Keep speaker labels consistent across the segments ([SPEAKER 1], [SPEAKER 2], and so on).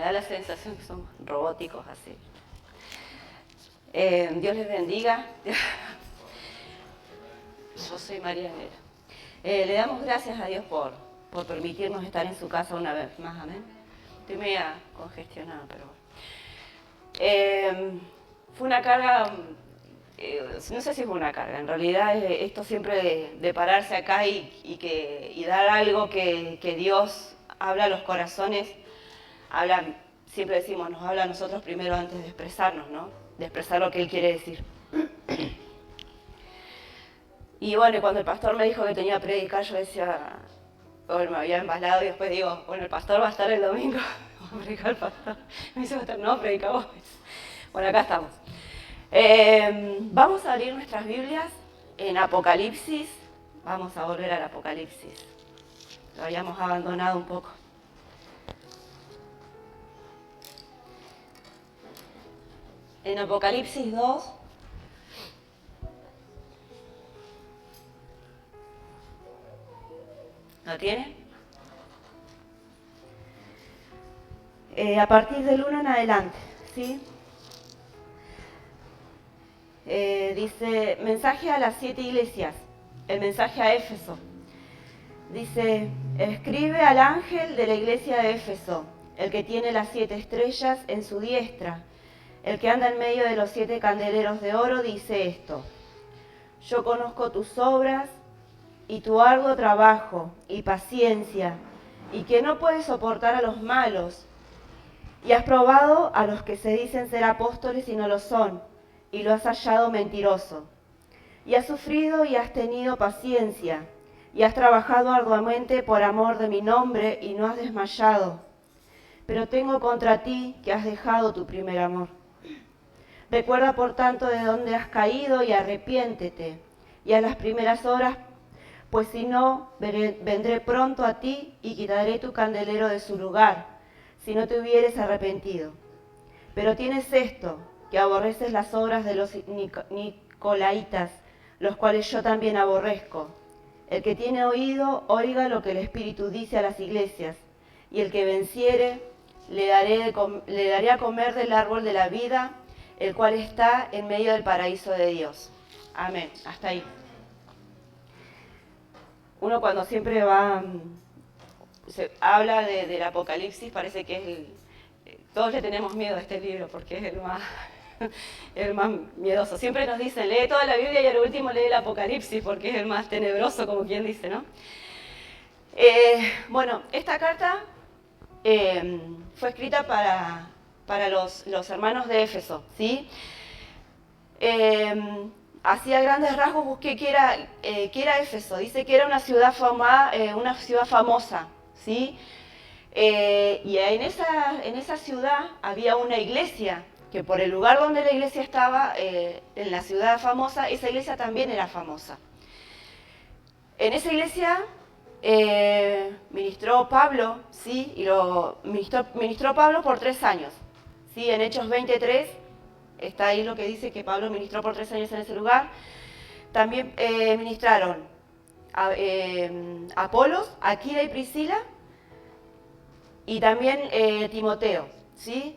[SPEAKER 1] da la sensación que somos robóticos así. Dios les bendiga. Yo soy María Nera. Le damos gracias a Dios por permitirnos estar en su casa una vez más, amén. Estoy media congestionada, pero bueno. Fue una carga, no sé si fue una carga, en realidad esto siempre de pararse acá y dar algo que Dios habla a los corazones, siempre decimos, nos habla a nosotros primero antes de expresarnos, ¿no? De expresar lo que Él quiere decir. Y bueno, cuando el pastor me dijo que tenía que predicar, yo decía, bueno, me había embalado y después digo, bueno, el pastor va a estar el domingo, va a predicar el pastor. Me dice, no, predica vos. Bueno, acá estamos. Vamos a abrir nuestras Biblias en Apocalipsis. Vamos a volver al Apocalipsis. Lo habíamos abandonado un poco. En Apocalipsis 2. ¿Lo tiene? A partir del 1 en adelante, ¿sí? Dice, mensaje a las 7 iglesias, el mensaje a Éfeso. Dice, escribe al ángel de la iglesia de Éfeso, el que tiene las 7 estrellas en su diestra, el que anda en medio de los 7 candeleros de oro, dice esto: yo conozco tus obras y tu arduo trabajo y paciencia, y que no puedes soportar a los malos, y has probado a los que se dicen ser apóstoles y no lo son, y lo has hallado mentiroso. Y has sufrido y has tenido paciencia, y has trabajado arduamente por amor de mi nombre, y no has desmayado. Pero tengo contra ti que has dejado tu primer amor. Recuerda, por tanto, de dónde has caído y arrepiéntete, y a las primeras obras, pues si no, vendré pronto a ti y quitaré tu candelero de su lugar, si no te hubieres arrepentido. Pero tienes esto, que aborreces las obras de los nicolaitas, los cuales yo también aborrezco. El que tiene oído, oiga lo que el Espíritu dice a las iglesias, y el que venciere, le daré a comer del árbol de la vida, el cual está en medio del paraíso de Dios. Amén. Hasta ahí. Uno cuando siempre habla del Apocalipsis, parece que es todos le tenemos miedo a este libro porque es el más miedoso. Siempre nos dicen, lee toda la Biblia y al último lee el Apocalipsis porque es el más tenebroso, como quien dice, ¿no? Bueno, esta carta fue escrita para los hermanos de Éfeso, ¿sí? Hacia grandes rasgos busqué qué era Éfeso. Dice que era una ciudad famosa, ¿sí? Y en esa ciudad había una iglesia, que por el lugar donde la iglesia estaba, en la ciudad famosa, esa iglesia también era famosa. En esa iglesia ministró Pablo, ¿sí? Y lo ministró Pablo por 3 años, ¿sí? En Hechos 23 está ahí lo que dice que Pablo ministró por 3 años en ese lugar. También ministraron Apolos, Aquila y Priscila, y también Timoteo, ¿sí?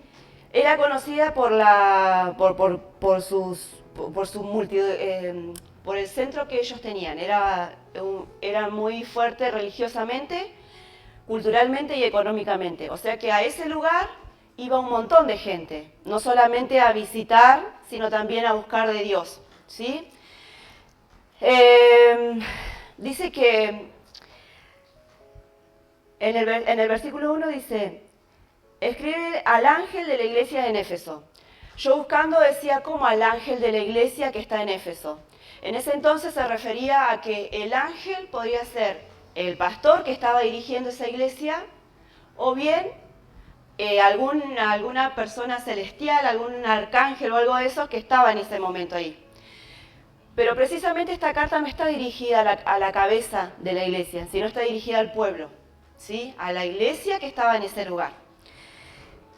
[SPEAKER 1] Era conocida por el centro que ellos tenían. Era muy fuerte religiosamente, culturalmente y económicamente. O sea que a ese lugar iba un montón de gente, no solamente a visitar, sino también a buscar de Dios, ¿sí? Dice que en el versículo 1 dice, escribe al ángel de la iglesia en Éfeso. Yo buscando decía, ¿cómo al ángel de la iglesia que está en Éfeso? En ese entonces se refería a que el ángel podría ser el pastor que estaba dirigiendo esa iglesia, o bien alguna persona celestial, algún arcángel o algo de eso que estaba en ese momento ahí. Pero precisamente esta carta no está dirigida a la cabeza de la iglesia, sino está dirigida al pueblo, ¿sí? A la iglesia que estaba en ese lugar.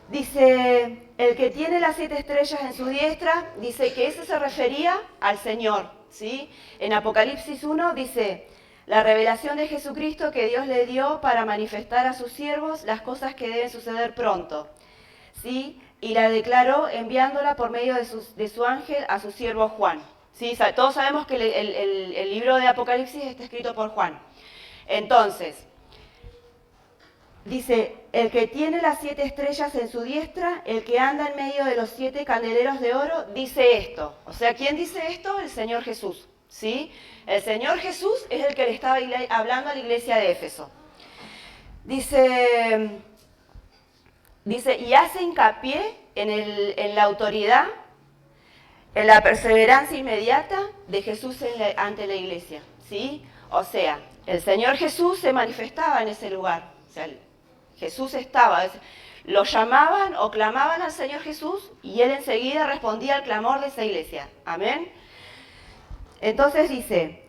[SPEAKER 1] Dice, el que tiene las 7 estrellas en su diestra, dice que eso se refería al Señor, ¿sí? En Apocalipsis 1 dice, la revelación de Jesucristo que Dios le dio para manifestar a sus siervos las cosas que deben suceder pronto. ¿sí? Y la declaró enviándola por medio de su ángel a su siervo Juan. ¿Sí? Todos sabemos que el libro de Apocalipsis está escrito por Juan. Entonces, dice, el que tiene las 7 estrellas en su diestra, el que anda en medio de los 7 candeleros de oro, dice esto. O sea, ¿quién dice esto? El Señor Jesús, ¿sí? El Señor Jesús es el que le estaba hablando a la iglesia de Éfeso. Dice, y hace hincapié en la autoridad, en la perseverancia inmediata de Jesús ante la iglesia, ¿sí? O sea, el Señor Jesús se manifestaba en ese lugar. O sea, Jesús estaba, lo llamaban o clamaban al Señor Jesús y Él enseguida respondía al clamor de esa iglesia. Amén. Entonces dice,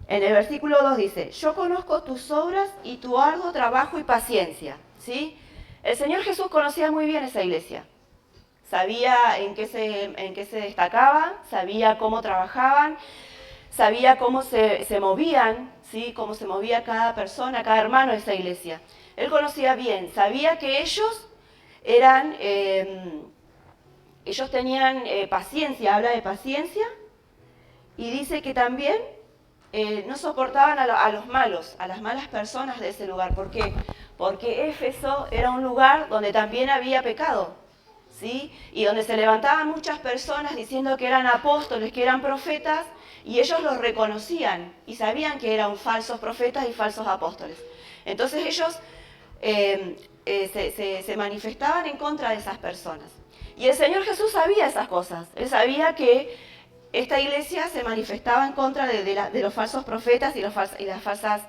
[SPEAKER 1] en el versículo 2 dice, yo conozco tus obras y tu arduo trabajo y paciencia. ¿Sí? El Señor Jesús conocía muy bien esa iglesia. Sabía en qué se destacaban, sabía cómo trabajaban, sabía cómo se movían, ¿sí? Cómo se movía cada persona, cada hermano de esa iglesia. Él conocía bien, sabía que ellos tenían paciencia, habla de paciencia, y dice que también no soportaban a los malos, a las malas personas de ese lugar. ¿Por qué? Porque Éfeso era un lugar donde también había pecado, ¿sí? Y donde se levantaban muchas personas diciendo que eran apóstoles, que eran profetas, y ellos los reconocían y sabían que eran falsos profetas y falsos apóstoles. Entonces ellos se manifestaban en contra de esas personas. Y el Señor Jesús sabía esas cosas. Él sabía que esta iglesia se manifestaba en contra de los falsos profetas y las falsas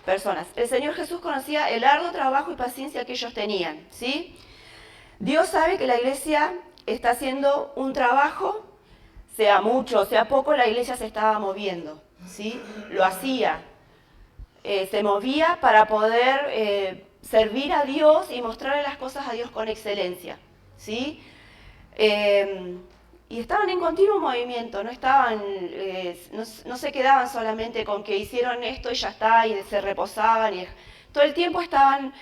[SPEAKER 1] personas. El Señor Jesús conocía el arduo trabajo y paciencia que ellos tenían, ¿sí? Dios sabe que la iglesia está haciendo un trabajo, sea mucho, sea poco, la iglesia se estaba moviendo, ¿sí? Lo hacía, se movía para poder servir a Dios y mostrarle las cosas a Dios con excelencia, ¿sí? Y estaban en continuo movimiento, no se quedaban solamente con que hicieron esto y ya está, y se reposaban, y todo el tiempo estaban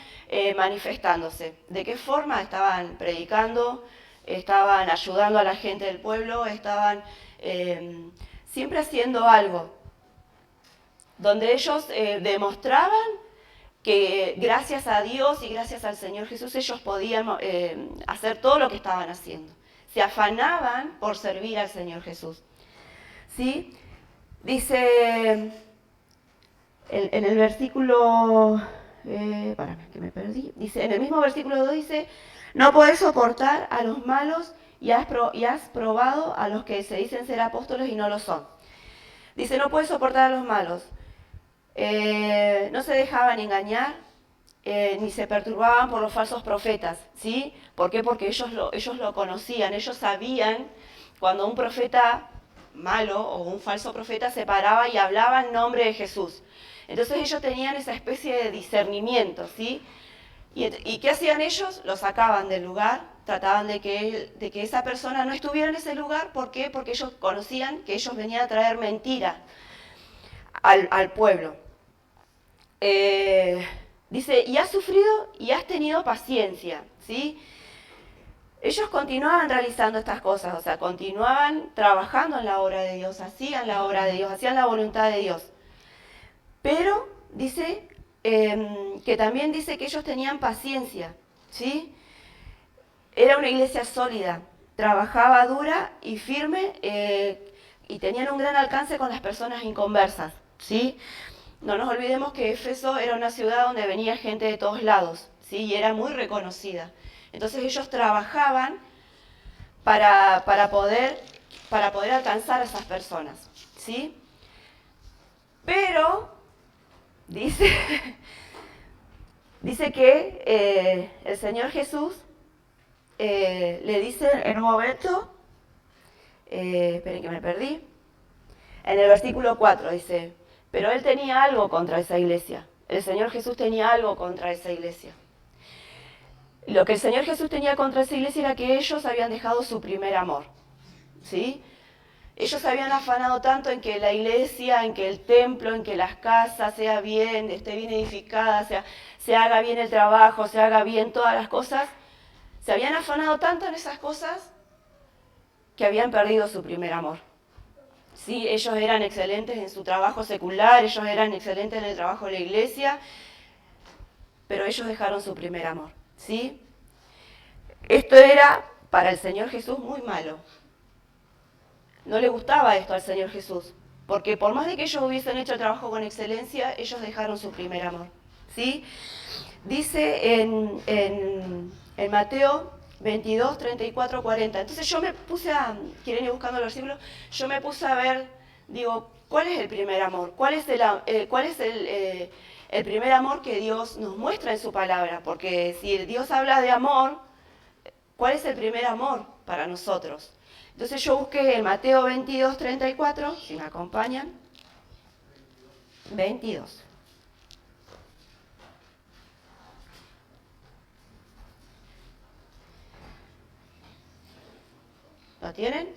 [SPEAKER 1] manifestándose. ¿De qué forma? Estaban predicando, estaban ayudando a la gente del pueblo, estaban siempre haciendo algo, donde ellos demostraban que gracias a Dios y gracias al Señor Jesús ellos podían hacer todo lo que estaban haciendo. Se afanaban por servir al Señor Jesús. ¿Sí? Dice en el versículo, que me perdí, dice, en el mismo versículo 2 dice, no podés soportar a los malos y has probado a los que se dicen ser apóstoles y no lo son. Dice, no podés soportar a los malos. No se dejaban engañar, ni se perturbaban por los falsos profetas, ¿sí? ¿Por qué? Porque ellos lo conocían, ellos sabían cuando un profeta malo o un falso profeta se paraba y hablaba en nombre de Jesús. Entonces ellos tenían esa especie de discernimiento, ¿sí? ¿Y qué hacían ellos? Lo sacaban del lugar, trataban de que esa persona no estuviera en ese lugar. ¿Por qué? Porque ellos conocían que ellos venían a traer mentira al pueblo. Dice, y has sufrido y has tenido paciencia, ¿sí? Ellos continuaban realizando estas cosas, o sea, continuaban trabajando en la obra de Dios, hacían la obra de Dios, hacían la voluntad de Dios. Pero dice que también dice que ellos tenían paciencia, ¿sí? Era una iglesia sólida, trabajaba dura y firme y tenían un gran alcance con las personas inconversas, ¿sí? No nos olvidemos que Éfeso era una ciudad donde venía gente de todos lados, ¿sí? Y era muy reconocida. Entonces ellos trabajaban para poder alcanzar a esas personas, ¿sí? Pero dice que el Señor Jesús le dice en un momento, esperen que me perdí, en el versículo 4 dice, pero él tenía algo contra esa iglesia. El Señor Jesús tenía algo contra esa iglesia. Lo que el Señor Jesús tenía contra esa iglesia era que ellos habían dejado su primer amor, ¿sí? Ellos se habían afanado tanto en que la iglesia, en que el templo, en que las casas esté bien edificada, se haga bien el trabajo, se haga bien todas las cosas, Se habían afanado tanto en esas cosas que habían perdido su primer amor. Sí, ellos eran excelentes en su trabajo secular, ellos eran excelentes en el trabajo de la iglesia, pero ellos dejaron su primer amor. ¿Sí? Esto era para el Señor Jesús muy malo. No le gustaba esto al Señor Jesús, porque por más de que ellos hubiesen hecho el trabajo con excelencia, ellos dejaron su primer amor. ¿Sí? Dice en Mateo 22, 34, 40. Entonces yo me puse a, quieren ir buscando el versículo, yo me puse a ver, digo, ¿cuál es el primer amor? ¿Cuál es el primer amor que Dios nos muestra en su palabra? Porque si Dios habla de amor, ¿cuál es el primer amor para nosotros? Entonces yo busqué en Mateo 22, 34, si me acompañan, 22. ¿Lo tienen?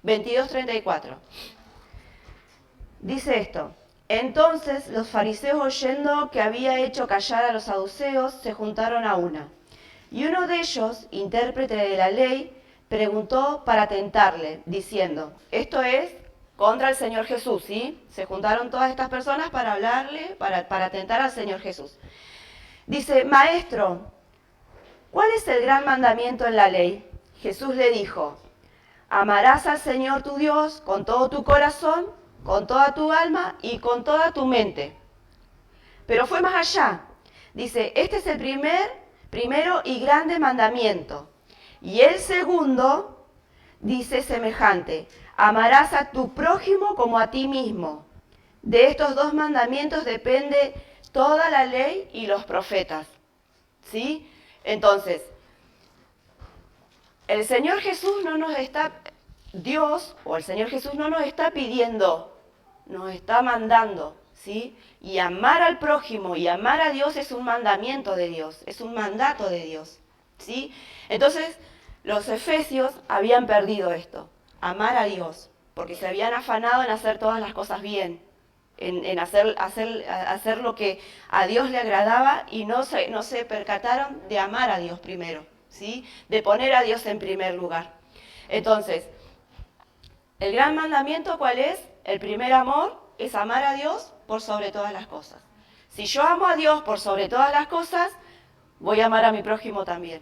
[SPEAKER 1] (22:34) Dice esto: entonces los fariseos, oyendo que había hecho callar a los saduceos, se juntaron a una. Y uno de ellos, intérprete de la ley, preguntó para tentarle, diciendo, esto es contra el Señor Jesús, ¿sí? Se juntaron todas estas personas para hablarle, para tentar al Señor Jesús. Dice, maestro, ¿cuál es el gran mandamiento en la ley? Jesús le dijo, amarás al Señor tu Dios con todo tu corazón, con toda tu alma y con toda tu mente. Pero fue más allá. Dice, este es el primero y grande mandamiento. Y el segundo dice semejante, amarás a tu prójimo como a ti mismo. De estos dos mandamientos depende toda la ley y los profetas. ¿Sí? Entonces, el Señor Jesús no nos está, Dios o el Señor Jesús no nos está pidiendo, nos está mandando, ¿sí? Y amar al prójimo y amar a Dios es un mandamiento de Dios, es un mandato de Dios, ¿sí? Entonces, los efesios habían perdido esto, amar a Dios, porque se habían afanado en hacer todas las cosas bien, en hacer lo que a Dios le agradaba y no se percataron de amar a Dios primero, ¿sí? De poner a Dios en primer lugar. Entonces, el gran mandamiento, ¿cuál es? El primer amor es amar a Dios por sobre todas las cosas. Si yo amo a Dios por sobre todas las cosas, voy a amar a mi prójimo también,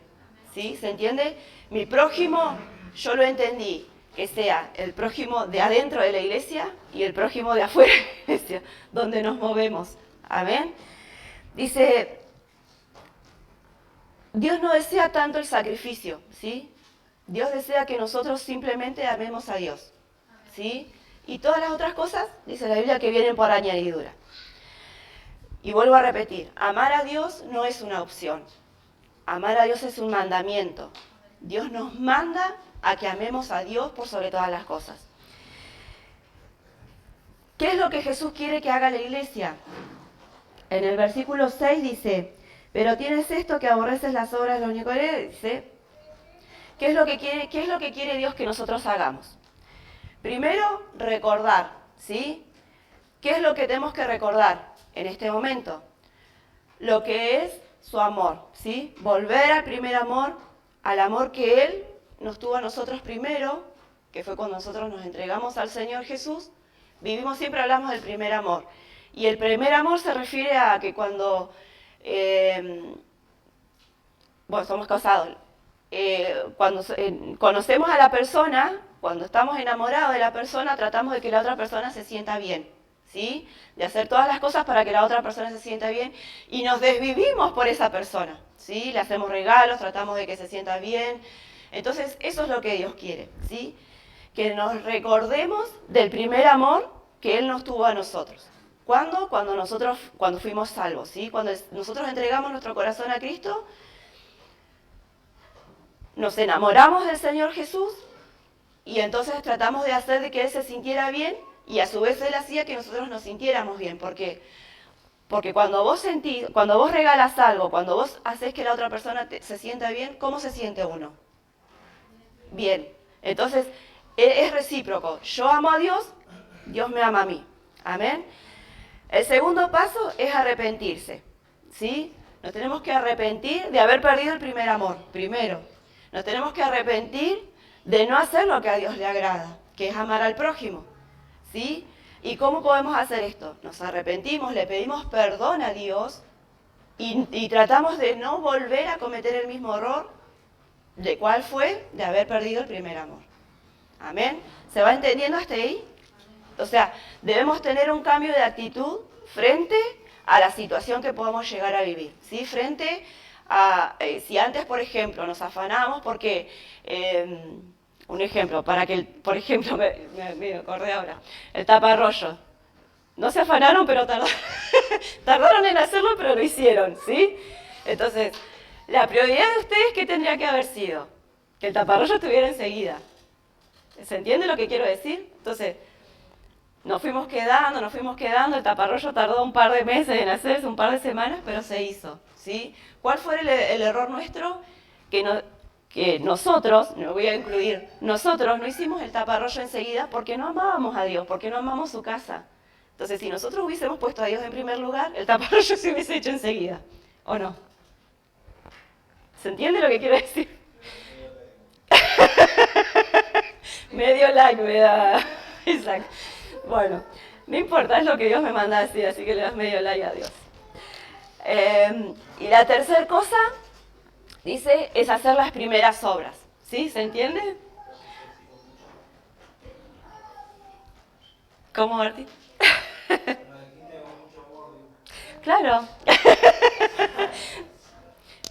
[SPEAKER 1] ¿sí? ¿Se entiende? Mi prójimo, yo lo entendí, que sea el prójimo de adentro de la iglesia y el prójimo de afuera de la iglesia, donde nos movemos. Amén. Dice, Dios no desea tanto el sacrificio, ¿sí? Dios desea que nosotros simplemente amemos a Dios, ¿sí? Y todas las otras cosas, dice la Biblia, que vienen por añadidura. Y vuelvo a repetir, amar a Dios no es una opción. Amar a Dios es un mandamiento. Dios nos manda a que amemos a Dios por sobre todas las cosas. ¿Qué es lo que Jesús quiere que haga la iglesia? En el versículo 6 dice, pero tienes esto que aborreces las obras de los Nicolaítas, dice, ¿qué es lo que quiere Dios que nosotros hagamos? Primero, recordar, ¿sí? ¿Qué es lo que tenemos que recordar en este momento? Lo que es su amor, ¿sí? Volver al primer amor, al amor que Él nos tuvo a nosotros primero, que fue cuando nosotros nos entregamos al Señor Jesús. Vivimos, siempre hablamos del primer amor. Y el primer amor se refiere a que cuando, somos casados, cuando conocemos a la persona, cuando estamos enamorados de la persona, tratamos de que la otra persona se sienta bien, ¿sí? De hacer todas las cosas para que la otra persona se sienta bien y nos desvivimos por esa persona, ¿sí? Le hacemos regalos, tratamos de que se sienta bien. Entonces, eso es lo que Dios quiere, ¿sí? Que nos recordemos del primer amor que Él nos tuvo a nosotros. ¿Cuándo? Cuando fuimos salvos, ¿sí? Cuando nosotros entregamos nuestro corazón a Cristo, nos enamoramos del Señor Jesús y entonces tratamos de hacer de que Él se sintiera bien y a su vez Él hacía que nosotros nos sintiéramos bien. ¿Por qué? Porque cuando vos regalas algo, cuando vos haces que la otra persona se sienta bien, ¿cómo se siente uno? Bien. Entonces, es recíproco. Yo amo a Dios, Dios me ama a mí. Amén. El segundo paso es arrepentirse. ¿sí? Nos tenemos que arrepentir de haber perdido el primer amor, primero. Nos tenemos que arrepentir de no hacer lo que a Dios le agrada, que es amar al prójimo, ¿sí? ¿Y cómo podemos hacer esto? Nos arrepentimos, le pedimos perdón a Dios y tratamos de no volver a cometer el mismo error, ¿de cuál fue? De haber perdido el primer amor. ¿Amén? ¿Se va entendiendo hasta ahí? O sea, debemos tener un cambio de actitud frente a la situación que podamos llegar a vivir, ¿sí? Frente a, si antes, por ejemplo, nos afanamos porque, un ejemplo, para que, por ejemplo, me acordé ahora, el taparrollo. No se afanaron, pero tardaron en hacerlo, pero lo hicieron, ¿sí? Entonces, la prioridad de ustedes, ¿qué tendría que haber sido? Que el taparrollo estuviera enseguida. ¿Se entiende lo que quiero decir? Entonces, nos fuimos quedando, el taparrollo tardó un par de meses en hacerse, un par de semanas, pero se hizo, ¿sí? ¿Cuál fue el error nuestro? Que nosotros, me voy a incluir, nosotros no hicimos el taparrollo enseguida porque no amábamos a Dios, porque no amamos su casa. Entonces, si nosotros hubiésemos puesto a Dios en primer lugar, el taparrollo se hubiese hecho enseguida, ¿o no? ¿Se entiende lo que quiero decir? Medio like me da. Exacto. Bueno, no importa, es lo que Dios me manda a decir, así que le das medio like a Dios. Y la tercera cosa, dice, es hacer las primeras obras. ¿Sí? ¿Se entiende? ¿Cómo, Martín? Claro.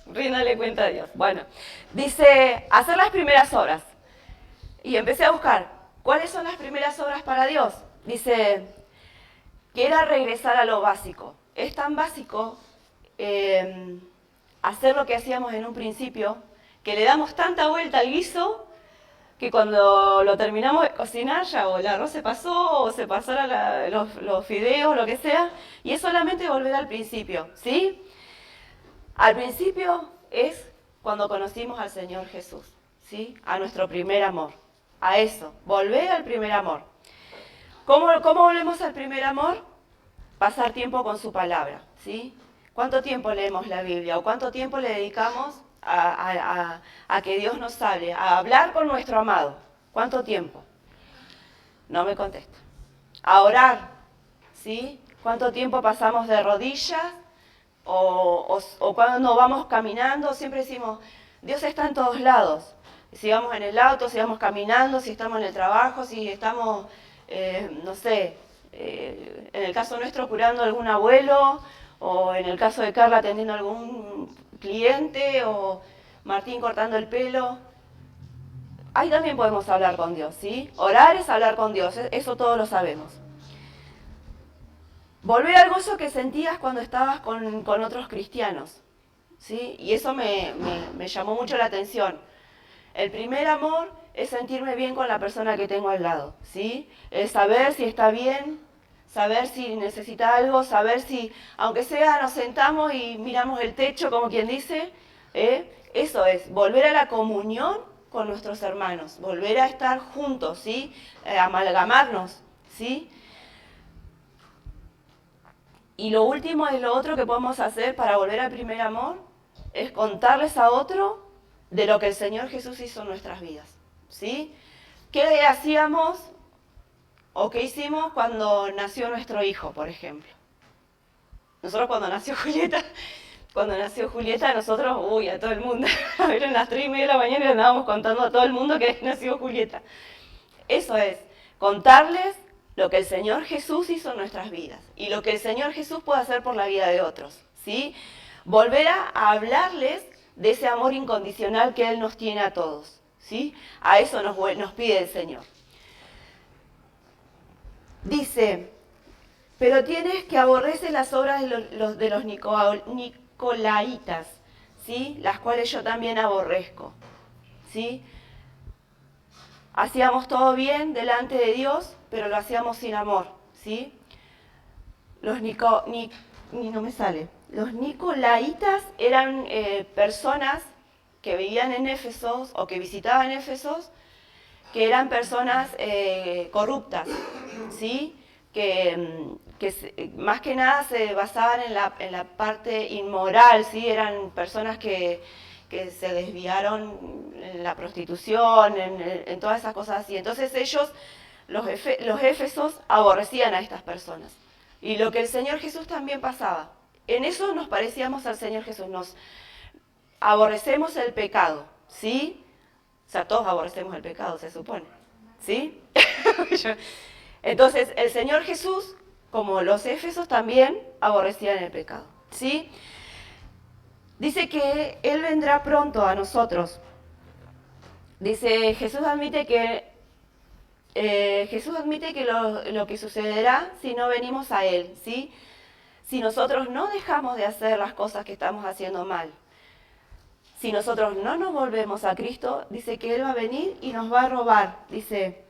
[SPEAKER 1] Ríndale cuenta a Dios. Bueno, dice, hacer las primeras obras. Y empecé a buscar, ¿cuáles son las primeras obras para Dios? Dice, que era regresar a lo básico. Es tan básico hacer lo que hacíamos en un principio, que le damos tanta vuelta al guiso, que cuando lo terminamos de cocinar ya o el arroz se pasó, o se pasaron los fideos, lo que sea, y es solamente volver al principio, ¿sí? Al principio es cuando conocimos al Señor Jesús, ¿sí? A nuestro primer amor, a eso, volver al primer amor. ¿Cómo volvemos al primer amor? Pasar tiempo con su palabra, ¿sí? ¿Cuánto tiempo leemos la Biblia o cuánto tiempo le dedicamos a que Dios nos hable, a hablar con nuestro amado? ¿Cuánto tiempo? No me contesta. A orar, ¿sí? ¿Cuánto tiempo pasamos de rodillas? O cuando vamos caminando, siempre decimos, Dios está en todos lados. Si vamos en el auto, si vamos caminando, si estamos en el trabajo, si estamos, no sé, en el caso nuestro curando a algún abuelo, o en el caso de Carla atendiendo a algún cliente, o Martín cortando el pelo. Ahí también podemos hablar con Dios, ¿sí? Orar es hablar con Dios, eso todos lo sabemos. Volver al gozo que sentías cuando estabas con otros cristianos, ¿sí? Y eso me llamó mucho la atención. El primer amor es sentirme bien con la persona que tengo al lado, ¿sí? Es saber si está bien, saber si necesita algo, saber si, aunque sea, nos sentamos y miramos el techo, como quien dice, eso es, volver a la comunión con nuestros hermanos, volver a estar juntos, ¿sí? Amalgamarnos, ¿sí? Y lo último es lo otro que podemos hacer para volver al primer amor, es contarles a otro de lo que el Señor Jesús hizo en nuestras vidas, ¿sí? ¿Qué hacíamos o qué hicimos cuando nació nuestro hijo, por ejemplo? Nosotros cuando nació Julieta, nosotros, a todo el mundo, eran las 3:30 de la mañana y le andábamos contando a todo el mundo que nació Julieta. Eso es, contarles lo que el Señor Jesús hizo en nuestras vidas y lo que el Señor Jesús puede hacer por la vida de otros, ¿sí? Volver a hablarles de ese amor incondicional que Él nos tiene a todos, ¿sí? A eso nos pide el Señor. Dice, pero tienes que aborrecer las obras de los nicolaitas, ¿sí? Las cuales yo también aborrezco, ¿sí? Hacíamos todo bien delante de Dios, pero lo hacíamos sin amor, ¿sí? Los nicolaitas eran personas que vivían en Éfeso o que visitaban Éfesos, que eran personas corruptas, ¿sí? Que más que nada se basaban en la parte inmoral, ¿sí? Eran personas que se desviaron en la prostitución, en todas esas cosas así. Entonces ellos, los éfesos, aborrecían a estas personas. Y lo que el Señor Jesús también pasaba. En eso nos parecíamos al Señor Jesús, nos aborrecemos el pecado, ¿sí? O sea, todos aborrecemos el pecado, se supone, ¿sí? Entonces, el Señor Jesús, como los éfesos, también aborrecían el pecado, ¿sí? Dice que Él vendrá pronto a nosotros. Dice, Jesús admite que lo que sucederá si no venimos a Él, ¿sí? Si nosotros no dejamos de hacer las cosas que estamos haciendo mal, si nosotros no nos volvemos a Cristo, dice que Él va a venir y nos va a robar. Dice,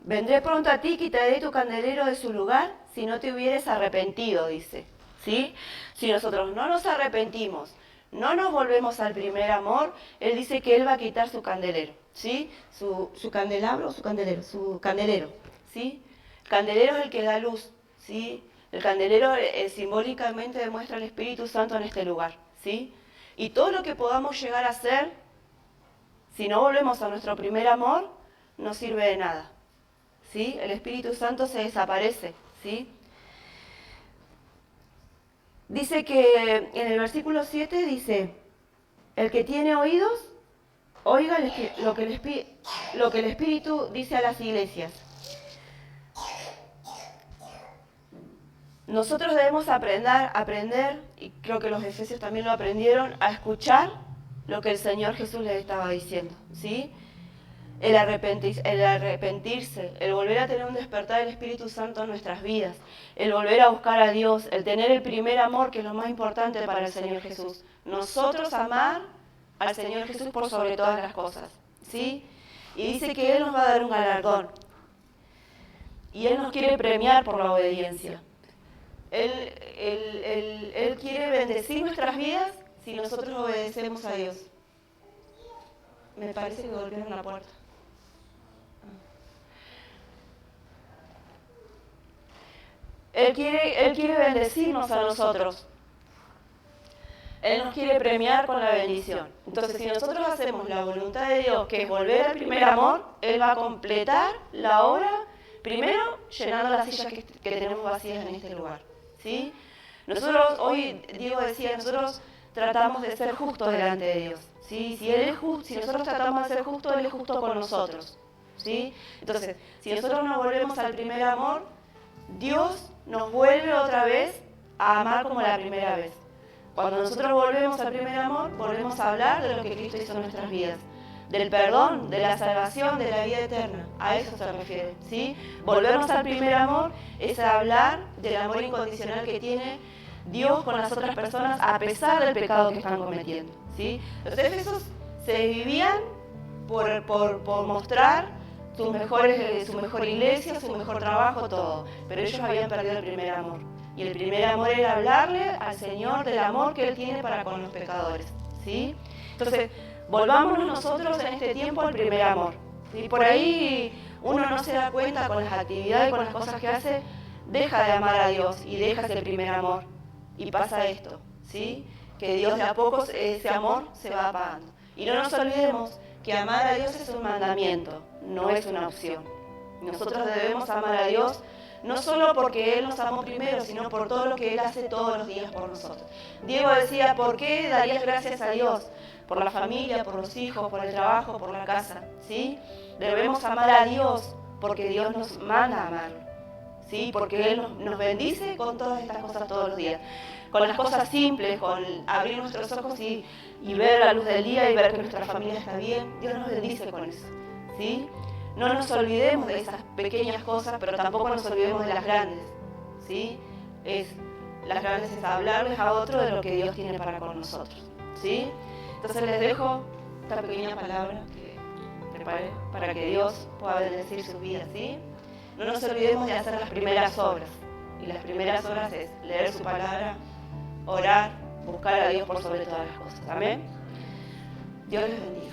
[SPEAKER 1] vendré pronto a ti, quitaré tu candelero de su lugar, si no te hubieres arrepentido, dice. ¿Sí? Si nosotros no nos arrepentimos, no nos volvemos al primer amor, Él dice que Él va a quitar su candelero, ¿sí? Su candelabro, su candelero, ¿sí? El candelero es el que da luz, ¿sí? El candelero simbólicamente demuestra el Espíritu Santo en este lugar, ¿sí? Y todo lo que podamos llegar a hacer, si no volvemos a nuestro primer amor, no sirve de nada, ¿sí? El Espíritu Santo se desaparece, ¿sí? Dice que en el versículo 7 dice, el que tiene oídos, oiga lo que el Espíritu dice a las iglesias. Nosotros debemos aprender, y creo que los efesios también lo aprendieron, a escuchar lo que el Señor Jesús les estaba diciendo, ¿sí? El arrepentirse, el volver a tener un despertar del Espíritu Santo en nuestras vidas, el volver a buscar a Dios, el tener el primer amor, que es lo más importante para el Señor Jesús. Nosotros amar al Señor Jesús por sobre todas las cosas, ¿sí? Y dice que Él nos va a dar un galardón. Y Él nos quiere premiar por la obediencia. Él quiere bendecir nuestras vidas si nosotros obedecemos a Dios. Me parece que golpearon la puerta. Él quiere bendecirnos a nosotros. Él nos quiere premiar con la bendición. Entonces, si nosotros hacemos la voluntad de Dios, que es volver al primer amor, Él va a completar la obra, primero llenando las sillas que tenemos vacías en este lugar, ¿sí? Nosotros, hoy Diego decía, nosotros tratamos de ser justos delante de Dios, ¿sí? Si Él es justo, si nosotros tratamos de ser justos, Él es justo con nosotros, ¿sí? Entonces, si nosotros nos volvemos al primer amor, Dios nos vuelve otra vez a amar como la primera vez. Cuando nosotros volvemos al primer amor, volvemos a hablar de lo que Cristo hizo en nuestras vidas, del perdón, de la salvación, de la vida eterna. A eso se refiere, ¿sí? Volvernos al primer amor es hablar del amor incondicional que tiene Dios con las otras personas a pesar del pecado que están cometiendo, ¿sí? Los éfesos se vivían por mostrar su mejor iglesia, su mejor trabajo, todo. Pero ellos habían perdido el primer amor. Y el primer amor era hablarle al Señor del amor que Él tiene para con los pecadores, ¿sí? Entonces, volvámonos nosotros en este tiempo al primer amor. Y por ahí uno no se da cuenta con las actividades, con las cosas que hace, deja de amar a Dios y deja ese primer amor. Y pasa esto, ¿sí? Que Dios de a poco ese amor se va apagando. Y no nos olvidemos que amar a Dios es un mandamiento, no es una opción. Nosotros debemos amar a Dios no solo porque Él nos amó primero, sino por todo lo que Él hace todos los días por nosotros. Diego decía, ¿por qué darías gracias a Dios? Por la familia, por los hijos, por el trabajo, por la casa, ¿sí? Debemos amar a Dios porque Dios nos manda a amarlo, ¿sí? Porque Él nos bendice con todas estas cosas todos los días. Con las cosas simples, con abrir nuestros ojos y ver la luz del día y ver que nuestra familia está bien, Dios nos bendice con eso, ¿sí? No nos olvidemos de esas pequeñas cosas, pero tampoco nos olvidemos de las grandes, ¿sí? Las grandes es hablarles a otro de lo que Dios tiene para con nosotros, ¿sí? Entonces les dejo esta pequeña palabra que preparé para que Dios pueda bendecir sus vidas, ¿sí? No nos olvidemos de hacer las primeras obras, y las primeras obras es leer su palabra, orar, buscar a Dios por sobre todas las cosas, ¿amén? Dios les bendiga.